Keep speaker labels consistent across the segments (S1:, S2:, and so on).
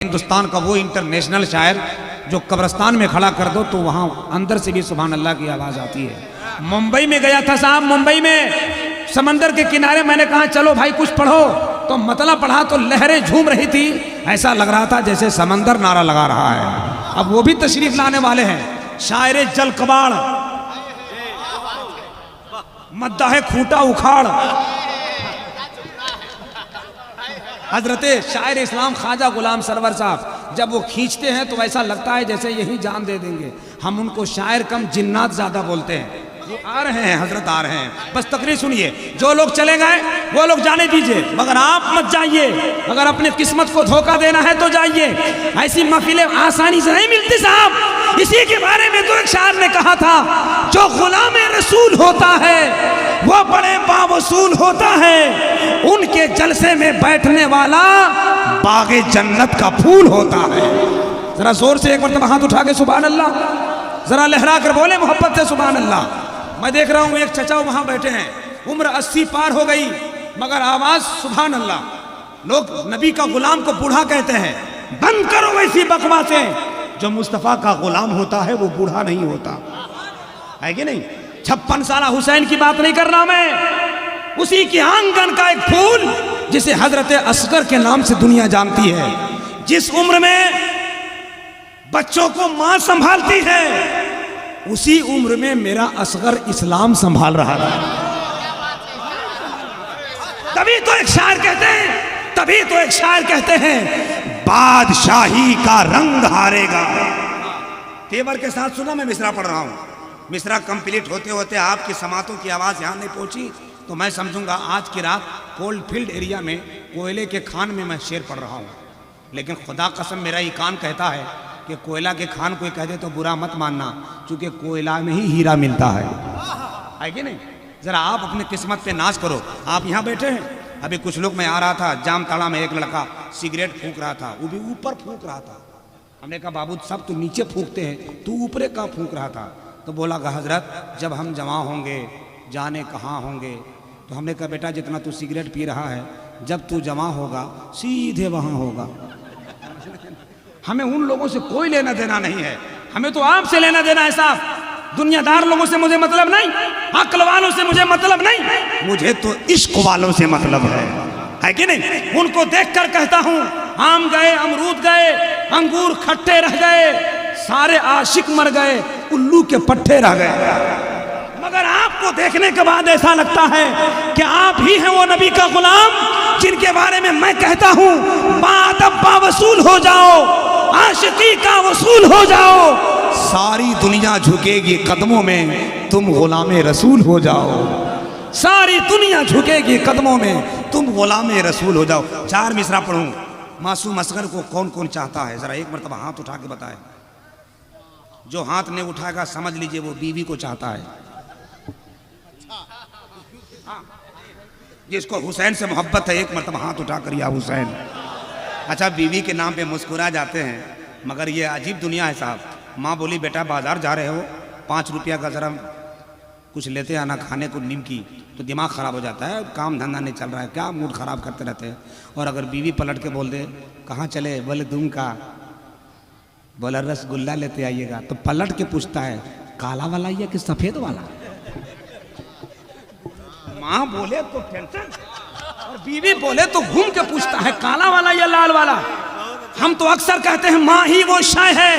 S1: हिंदुस्तान का वो इंटरनेशनल शायर जो कब्रिस्तान में खड़ा कर दो तो वहाँ अंदर से भी सुभान अल्लाह की आवाज़ आती है। मुंबई में गया था साहब, मुंबई में समंदर के किनारे मैंने कहा चलो भाई कुछ पढ़ो, तो मतलब पढ़ा तो लहरें झूम रही थी, ऐसा लग रहा था जैसे समंदर नारा लगा रहा है। अब वो भी तशरीफ लाने वाले हैं, शायर जल कबाड़, मद्दाह खूंटा उखाड़, हजरत शायर इस्लाम ख्वाजा गुलाम सरवर साहब जब वो खींचते हैं तो ऐसा लगता है जैसे यही जान दे देंगे। हम उनको शायर कम जिन्नात ज्यादा बोलते हैं। वो आ रहे हैं, हजरत आ रहे हैं, बस तकरीर सुनिए। जो लोग चले गए वो लोग जाने दीजिए, मगर आप मत जाइए। अगर अपनी किस्मत को धोखा देना है तो जाइए, ऐसी महफिलें आसानी से नहीं मिलती साहब। इसी के बारे में तो एक शायर ने कहा था, जो गुलाम रसूल होता है वो बड़े बावसूल होता है, उनके जलसे में बैठने वाला बागे जन्नत का फूल होता है। जरा जोर से एक मरतबा हाथ उठा के सुभान अल्लाह, जरा लहरा कर बोले मोहब्बत से सुभान अल्लाह। मैं देख रहा हूं एक चचा वहां बैठे हैं, उम्र 80 पार हो गई, मगर आवाज सुभान अल्लाह। लोग नबी का गुलाम को बूढ़ा कहते हैं, बंद करो वैसी बकवासें। जो मुस्तफा का गुलाम होता है वो बूढ़ा नहीं होता है कि नहीं। 56 साल हुसैन की बात नहीं कर रहा मैं, उसी के आंगन का एक फूल जिसे हजरत असगर के नाम से दुनिया जानती है। जिस उम्र में बच्चों को मां संभालती है, उसी उम्र में मेरा असगर इस्लाम संभाल रहा था। तभी तो एक शायर कहते हैं, बादशाही का रंग हारेगा। तेवर के साथ सुनो, मैं मिसरा पढ़ रहा हूं। मिसरा कंप्लीट होते होते आपकी समातों की आवाज यहां नहीं पहुंची तो मैं समझूंगा आज की रात कोल्ड फील्ड एरिया में कोयले के खान में मैं शेर पढ़ रहा हूं। लेकिन खुदा कसम मेरा ये कान कहता है कि कोयला के खान कोई कह दे तो बुरा मत मानना, क्योंकि कोयला में ही हीरा मिलता है कि नहीं। जरा आप अपने किस्मत पे नाज करो। आप यहाँ बैठे हैं, अभी कुछ लोग, मैं आ रहा था जामताड़ा में, एक लड़का सिगरेट फूंक रहा था, वो भी ऊपर फूंक रहा था। हमने कहा बाबू सब तो नीचे फूंकते हैं, तू ऊपरे कहाँ फूंक रहा था? तो बोला हजरत जब हम जमा होंगे जाने कहाँ होंगे। तो हमने कहा बेटा जितना तू सिगरेट पी रहा है, जब तू जमा होगा सीधे वहाँ होगा। हमें उन लोगों से कोई लेना देना नहीं है, हमें तो आपसे लेना देना है साहब। दुनियादार लोगों से मुझे मतलब नहीं, अक्ल वालों से मुझे मतलब नहीं, मुझे तो इश्क वालों से मतलब है कि नहीं। उनको देखकर कहता हूँ, आम गए, अमरूद गए, अंगूर खट्टे रह गए, सारे आशिक मर गए, उल्लू के पट्टे रह गए। मगर आपको देखने के बाद ऐसा लगता है कि आप ही हैं वो नबी का गुलाम जिनके बारे में मैं कहता हूँ, बादब्बा वसूल हो जाओ, आशिकी का वसूल हो जाओ, सारी दुनिया झुकेगी कदमों में, तुम गुलामे रसूल हो जाओ। सारी दुनिया झुकेगी कदमों में, तुम गुलामे रसूल हो जाओ। 4 मिसरा पढ़ूं। मासूम असगर को कौन कौन चाहता है? जरा एक मरतबा हाथ उठा के बताए। जो हाथ नहीं उठाएगा समझ लीजिए वो बीवी को चाहता है। जिसको हुसैन से मोहब्बत है एक मरतबा हाथ उठा कर, या हुसैन। अच्छा, बीवी के नाम पे मुस्कुरा जाते हैं, मगर ये अजीब दुनिया है साहब। माँ बोली बेटा बाजार जा रहे हो, 5 रुपया का जरा कुछ लेते आना खाने को निमकी, तो दिमाग ख़राब हो जाता है, काम धंधा नहीं चल रहा है, क्या मूड ख़राब करते रहते हैं। और अगर बीवी पलट के बोल दे कहाँ चले, बोले दूम का, बोला रसगुल्ला लेते आइएगा, तो पलट के पूछता है काला वाला या कि सफ़ेद वाला। माँ बोले तो टेंशन, और बीवी बोले तो घूम के पूछता है काला वाला या लाल वाला। हम तो अक्सर कहते हैं माँ ही वो शाय है,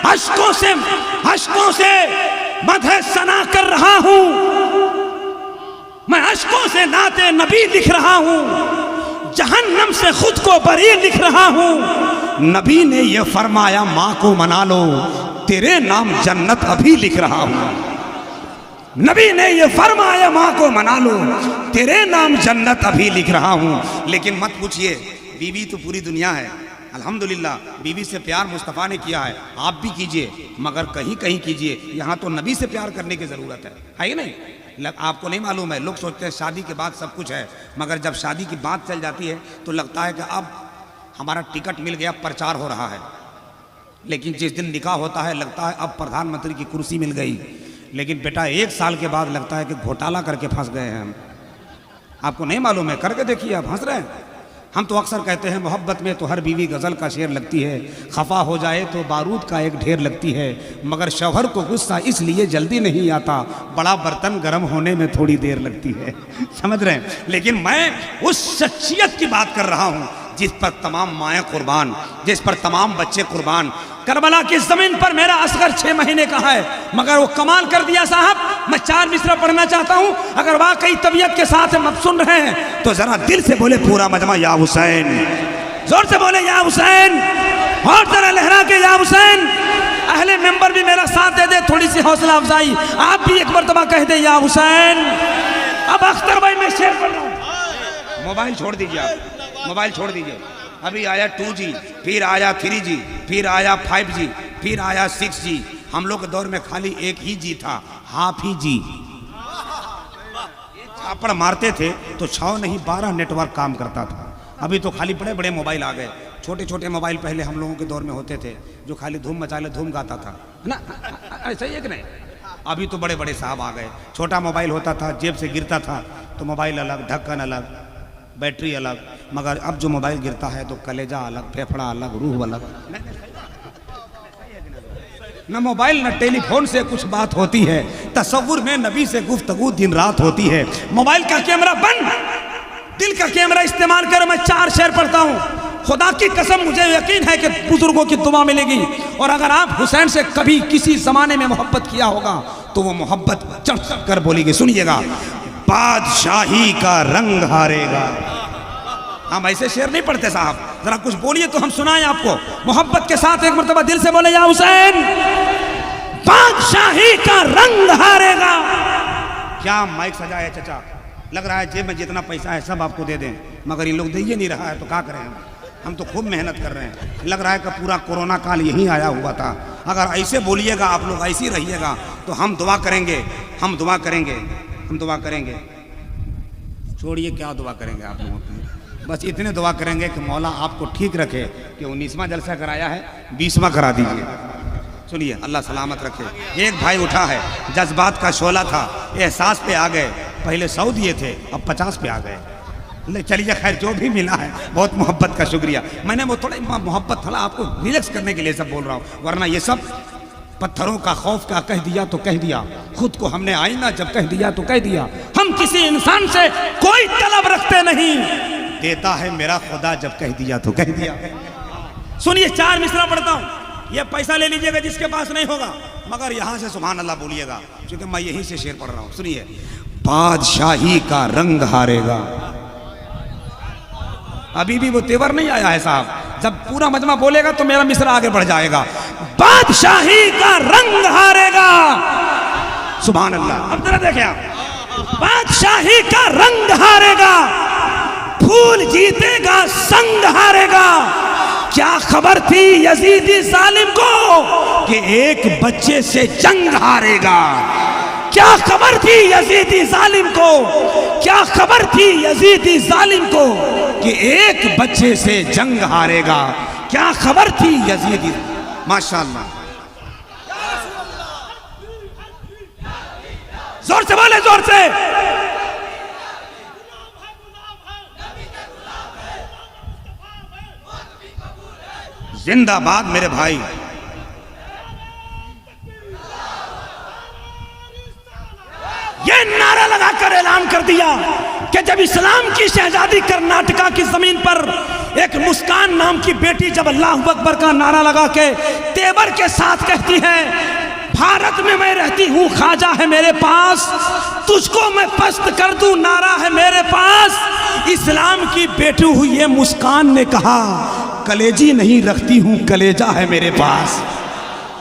S1: अश्कों से मदह सना कर रहा हूँ मैं, अश्कों से नाते नबी लिख रहा हूँ, जहन्नम से खुद को बरी लिख रहा हूँ। नबी ने ये फरमाया माँ को मना लो, तेरे नाम जन्नत अभी लिख रहा हूँ। नबी ने ये फरमाया माँ को मना लो, तेरे नाम जन्नत अभी लिख रहा हूँ। लेकिन मत पूछिए, बीवी तो पूरी दुनिया है, अल्हम्दुलिल्लाह। बीवी से प्यार मुस्तफ़ा ने किया है, आप भी कीजिए, मगर कहीं कहीं कीजिए। यहाँ तो नबी से प्यार करने की ज़रूरत है कि नहीं? आपको नहीं मालूम है, लोग सोचते हैं शादी के बाद सब कुछ है, मगर जब शादी की बात चल जाती है तो लगता है कि अब हमारा टिकट मिल गया, प्रचार हो रहा है। लेकिन जिस दिन निकाह होता है लगता है अब प्रधानमंत्री की कुर्सी मिल गई। लेकिन बेटा 1 साल के बाद लगता है कि घोटाला करके फंस गए हैं हम। आपको नहीं मालूम है? करके देखिए, आप हंस रहे हैं। हम तो अक्सर कहते हैं मोहब्बत में तो हर बीवी गज़ल का शेर लगती है, खफा हो जाए तो बारूद का एक ढेर लगती है, मगर शौहर को गुस्सा इसलिए जल्दी नहीं आता, बड़ा बर्तन गर्म होने में थोड़ी देर लगती है। समझ रहे हैं? लेकिन मैं उस शख्सियत की बात कर रहा हूँ जिस पर तमाम माएँ कुर्बान, जिस पर तमाम बच्चे कुर्बान। करबला की ज़मीन पर मेरा असगर 6 महीने का है, मगर वो कमाल कर दिया साहब। मैं 4 मिसरा पढ़ना चाहता हूँ, अगर वाकई तबीयत के साथ हम सुन रहे हैं तो जरा दिल से बोले पूरा मजमा या हुसैन, जोर से बोले या हुसैन, और जरा लहरा के या हुसैन। अहले मेंबर भी मेरा साथ दे दे, थोड़ी सी हौसला अफजाई, आप भी एक मरतबा कह दे या हुसैन। अब अख्तर भाई मैं शेर पढ़ रहा हूँ। मोबाइल छोड़ दीजिए, आप मोबाइल छोड़ दीजिए। अभी आया 2G, फिर आया 3G, फिर आया 5G, फिर आया 6G। हम लोग के दौर में खाली एक ही जी था, हाफ ही जी। छापड़ मारते थे तो 6 नहीं 12 नेटवर्क काम करता था। अभी तो खाली बड़े बड़े मोबाइल आ गए। छोटे छोटे मोबाइल पहले हम लोगों के दौर में होते थे जो खाली धूम मचा ले धूम गाता था, है ना? ऐसा ही है कि नहीं? अभी तो बड़े बड़े साहब आ गए। छोटा मोबाइल होता था, जेब से गिरता था तो मोबाइल अलग, ढक्कन अलग, बैटरी अलग, मगर अब जो मोबाइल गिरता है तो कलेजा अलग, फेफड़ा अलग, रूह अलग। न मोबाइल न टेलीफोन से कुछ बात होती है, तसव्वुर में नबी से गुफ्तगू दिन रात होती है। मोबाइल का कैमरा बंद, दिल का कैमरा इस्तेमाल कर। मैं 4 शेर पढ़ता हूँ। खुदा की कसम मुझे यकीन है कि बुजुर्गों की दुआ मिलेगी, और अगर आप हुसैन से कभी किसी जमाने में मोहब्बत किया होगा तो वो मोहब्बत चढ़ चढ़ कर बोलेगी। सुनिएगा, बादशाही का रंग हारेगा। हम ऐसे शेर नहीं पढ़ते साहब, जरा कुछ बोलिए तो हम सुनाएं आपको। मोहब्बत के साथ एक मरतबा दिल से बोले या हुसैन, बादशाही का रंग हारेगा। क्या माइक सजा है चचा, लग रहा है जेब में जितना पैसा है सब आपको दे दें, मगर इन लोग दे ही नहीं रहा है तो क्या करें हम तो खूब मेहनत कर रहे हैं। लग रहा है कि पूरा कोरोना काल यहीं आया हुआ था। अगर ऐसे बोलिएगा आप लोग, ऐसे ही रहिएगा तो हम दुआ करेंगे, हम दुआ करेंगे, हम दुआ करेंगे। छोड़िए क्या दुआ करेंगे आप लोगों की, बस इतने दुआ करेंगे कि मौला आपको ठीक रखे कि 19वां जलसा कराया है 20वां करा दीजिए। सुनिए, अल्लाह सलामत रखे। एक भाई उठा है, जज्बात का शोला था, एहसास पे आ गए। पहले 100 दिए थे, अब 50 पे आ गए। ले चलिए, खैर जो भी मिला है बहुत मोहब्बत का शुक्रिया। मैंने वो थोड़ा मोहब्बत थोड़ा आपको रिलैक्स करने के लिए सब बोल रहा हूँ, वरना ये सब पत्थरों का खौफ का कह दिया तो कह दिया, खुद को हमने आईना जब कह दिया तो कह दिया। हम किसी इंसान से कोई तलब रखते नहीं, देता है मेरा खुदा जब कह दिया तो कह दिया। सुनिए, 4 मिसरा पढ़ता हूँ। ये पैसा ले लीजिएगा जिसके पास नहीं होगा, मगर यहाँ से सुभान अल्लाह बोलिएगा, क्योंकि मैं यहीं से शेर पढ़ रहा हूँ। सुनिए, बादशाही का रंग हारेगा। अभी भी वो तेवर नहीं आया है साहब, जब पूरा मजमा बोलेगा तो मेरा मिसरा आगे बढ़ जाएगा। बादशाही का रंग हारेगा। सुभान अल्लाह। अब जरा देखें आप, बादशाही का रंग हारेगा, फूल जीतेगा संग हारेगा। क्या खबर थी यजीदी जालिम को कि एक बच्चे से जंग हारेगा। क्या खबर थी यजीदी जालिम को, क्या खबर थी यजीदी जालिम को कि एक बच्चे से जंग हारेगा। क्या खबर थी यजीदी। माशाअल्लाह, जोर से बोले, जोर से। जिंदाबाद मेरे भाई। ये नारा लगाकर ऐलान कर दिया कि जब इस्लाम की शहजादी कर्नाटका की जमीन पर एक मुस्कान नाम की बेटी जब अल्लाह अकबर का नारा लगा के तेवर के साथ कहती है, भारत में मैं रहती हूँ, ख्वाजा है मेरे पास, तुझको मैं पस्त कर दूं, नारा है मेरे पास। इस्लाम की बेटी हुई ये मुस्कान ने कहा, कलेजी नहीं रखती हूँ, कलेजा है मेरे पास।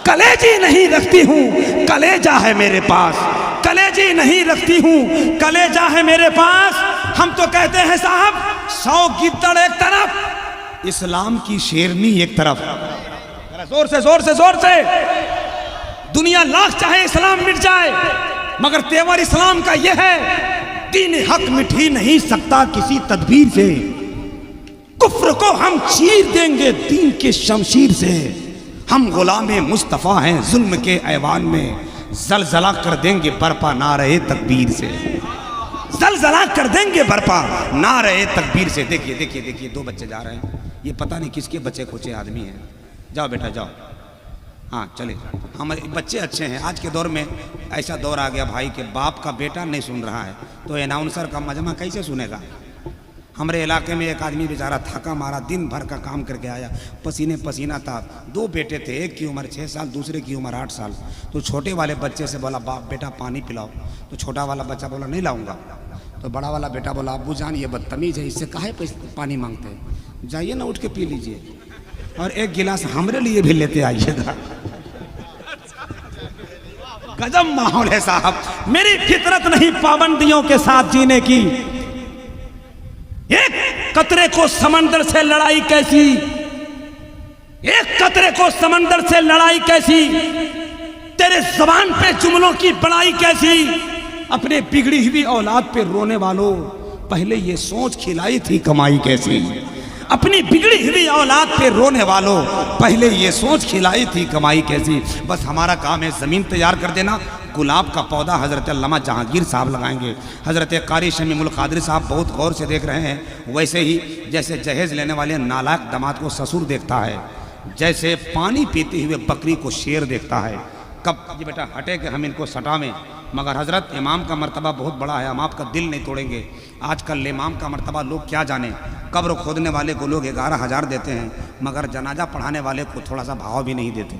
S1: कलेजी नहीं रखती हूँ, कलेजा है मेरे पास। कलेजी नहीं रखती हूँ, कलेजा है मेरे पास। हम तो कहते हैं साहब, 100 गिद्दड़ एक तरफ, इस्लाम की शेरनी एक तरफ। जोर से, जोर से, जोर से। दुनिया लाख चाहे इस्लाम मिट जाए, मगर तेवर इस्लाम का यह है, दीन हक मिट ही नहीं सकता किसी तदबीर से। कुफ्र को हम चीर देंगे दीन के शमशीर से। हम गुलामे मुस्तफ़ा हैं जुल्म के ऐवान में, जलजला कर देंगे बरपा ना रहे तकबीर से। जलजला कर देंगे बर्पा, ना रहे तकबीर से। देखिए देखिए देखिए, 2 बच्चे जा रहे हैं, ये पता नहीं किसके बच्चे खोचे आदमी हैं। जाओ बेटा जाओ, हाँ चले। हमारे बच्चे अच्छे हैं। आज के दौर में ऐसा दौर आ गया भाई के बाप का बेटा नहीं सुन रहा है तो अनाउंसर का मजमा कैसे सुनेगा। हमारे इलाके में एक आदमी बेचारा थका मारा, दिन भर का काम करके आया, पसीने पसीना था। 2 बेटे थे, एक की उम्र 6 साल, दूसरे की उम्र 8 साल। तो छोटे वाले बच्चे से बोला, बाप बेटा पानी पिलाओ। तो छोटा वाला बच्चा बोला, नहीं लाऊंगा। तो बड़ा वाला बेटा बोला, अब्बू जान ये बदतमीज़ है, इससे काहे पानी मांगते हैं, जाइए ना उठ के पी लीजिए और एक गिलास हमारे लिए भी लेते आइएगा। गजब माहौल है साहब। मेरी फितरत नहीं पाबंदियों के साथ जीने की। एक कतरे को समंदर से लड़ाई कैसी, एक कतरे को समंदर से लड़ाई कैसी, तेरे जबान पे जुमलों की बड़ाई कैसी। अपने बिगड़ी हुई औलाद पे रोने वालों, पहले ये सोच खिलाई थी कमाई कैसी। अपनी बिगड़ी हुई औलाद पे रोने वालों, पहले ये सोच खिलाई थी कमाई कैसी। बस हमारा काम है ज़मीन तैयार कर देना। गुलाब का पौधा हज़रत अल्लामा जहांगीर साहब लगाएंगे। हज़रत कारी शमीमुल कादिर साहब बहुत गौर से देख रहे हैं। वैसे ही जैसे जहेज लेने वाले नालायक दामाद को ससुर देखता है, जैसे पानी पीते हुए बकरी को शेर देखता है। कब ये बेटा हटे कि हम इनको सटावें। मगर हज़रत इमाम का मर्तबा बहुत बड़ा है, हम आपका दिल नहीं तोड़ेंगे। आजकल इमाम का मर्तबा लोग क्या जाने। कब्र खोदने वाले को लोग 11,000 देते हैं, मगर जनाजा पढ़ाने वाले को थोड़ा सा भाव भी नहीं देते।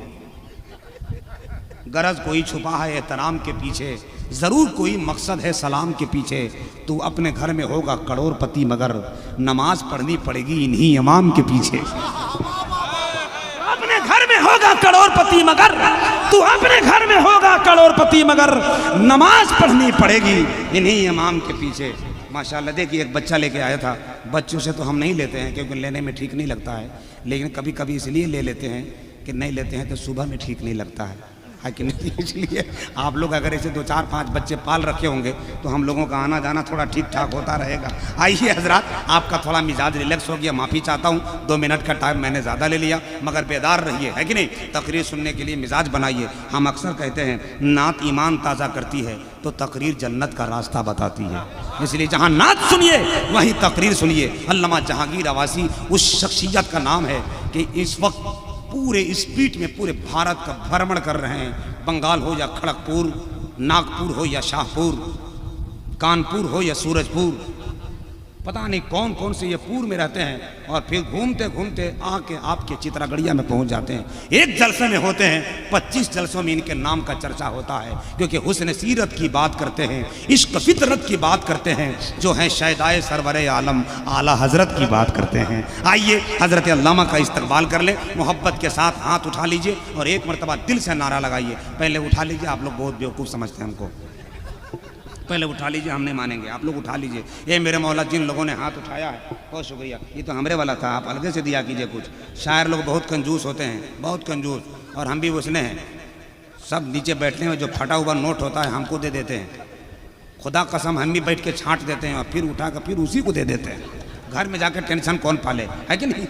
S1: गरज कोई छुपा है एहतराम के पीछे, ज़रूर कोई मकसद है सलाम के पीछे। तू अपने घर में होगा करोड़पति, मगर नमाज पढ़नी पड़ेगी इन्हीं इमाम के पीछे। अपने घर में होगा करोड़पति मगर, तू अपने घर में होगा करोड़पति मगर नमाज पढ़नी पड़ेगी इन्हीं इमाम के पीछे। माशाल्लाह देखिए, एक बच्चा लेके आया था। बच्चों से तो हम नहीं लेते हैं क्योंकि लेने में ठीक नहीं लगता है, लेकिन कभी कभी इसलिए ले लेते हैं कि नहीं लेते हैं तो सुबह में ठीक नहीं लगता है कि नहीं। इसलिए आप लोग अगर ऐसे 2, 4, 5 बच्चे पाल रखे होंगे तो हम लोगों का आना जाना थोड़ा ठीक ठाक होता रहेगा। आइए हजरात, आपका थोड़ा मिजाज रिलैक्स हो गया, माफ़ी चाहता हूँ 2 मिनट का टाइम मैंने ज़्यादा ले लिया, मगर बेदार रहिए, है कि नहीं। तकरीर सुनने के लिए मिजाज बनाइए। हम अक्सर कहते हैं नात ईमान ताज़ा करती है तो तकरीर जन्नत का रास्ता बताती है। इसलिए जहाँ नात सुनिए वहीं तकरीर सुनिए। अल्लामा जहांगीर आवासी उस शख्सियत का नाम है कि इस वक्त पूरे स्पीड में पूरे भारत का भ्रमण कर रहे हैं। बंगाल हो या खड़गपुर, नागपुर हो या शाहपुर, कानपुर हो या सूरजपुर, पता नहीं कौन कौन से ये पूर्व में रहते हैं और फिर घूमते घूमते आके आपके चित्रागढ़िया में पहुंच जाते हैं। एक जलसे में होते हैं, 25 जलसों में इनके नाम का चर्चा होता है, क्योंकि हुस्न सीरत की बात करते हैं, इश्क फितरत की बात करते हैं, जो है शहदाए सरवरे आलम आला हजरत की बात करते हैं। आइए हजरत अल्लामा का इस्तकबाल कर ले। मोहब्बत के साथ हाथ उठा लीजिए और एक मरतबा दिल से नारा लगाइए। पहले उठा लीजिए, आप लोग बहुत बेवकूफ़ समझते हैं हमको। पहले उठा लीजिए, हम नहीं मानेंगे, आप लोग उठा लीजिए। ये मेरे मौला जिन लोगों ने हाथ उठाया है बहुत शुक्रिया। ये तो हमरे वाला था, आप अलग से दिया कीजिए कुछ। शायर लोग बहुत कंजूस होते हैं, बहुत कंजूस, और हम भी उसने हैं। सब नीचे बैठने में जो फटा हुआ नोट होता है हमको दे देते हैं। खुदा कसम हम भी बैठ के छांट देते हैं और फिर उठा कर फिर उसी को दे देते हैं। घर में जाकर टेंशन कौन पाले, है कि नहीं।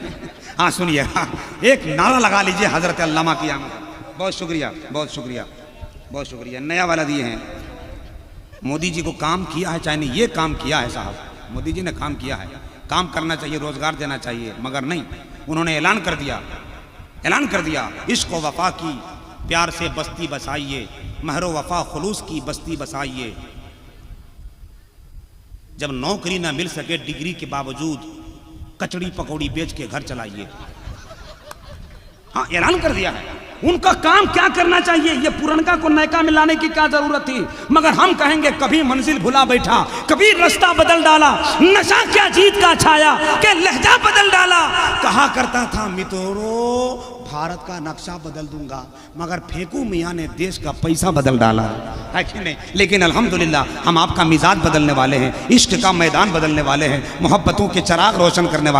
S1: हाँ सुनिए, हाँ एक नारा लगा लीजिए हज़रत अल्लामा की आमद। बहुत शुक्रिया, बहुत शुक्रिया, बहुत शुक्रिया। नया वाला दिए हैं। मोदी जी को काम किया है, चाहे नहीं, ये काम किया है साहब, मोदी जी ने काम किया है। काम करना चाहिए, रोजगार देना चाहिए, मगर नहीं, उन्होंने ऐलान कर दिया, ऐलान कर दिया, इश्क व वफा की प्यार से बस्ती बसाइए, महर वफा खुलूस की बस्ती बसाइए। जब नौकरी ना मिल सके डिग्री के बावजूद, कचड़ी पकौड़ी बेच के घर चलाइए। हाँ ऐलान कर दिया है। उनका काम क्या करना चाहिए, ये पुरनका को नयका में लाने की क्या जरूरत थी। मगर हम कहेंगे कभी मंजिल भुला बैठा, कभी रास्ता बदल डाला, नशा क्या जीत का छाया के लहजा बदल डाला। कहा करता था मित्रों भारत का नक्शा बदल दूंगा, मगर फेंकू मियाँ ने देश का पैसा बदल डाला, है कि नहीं। लेकिन अल्हम्दुलिल्लाह हम आपका मिजाज बदलने वाले हैं, इश्क का मैदान बदलने वाले हैं, मोहब्बतों के चराग रोशन करने वाले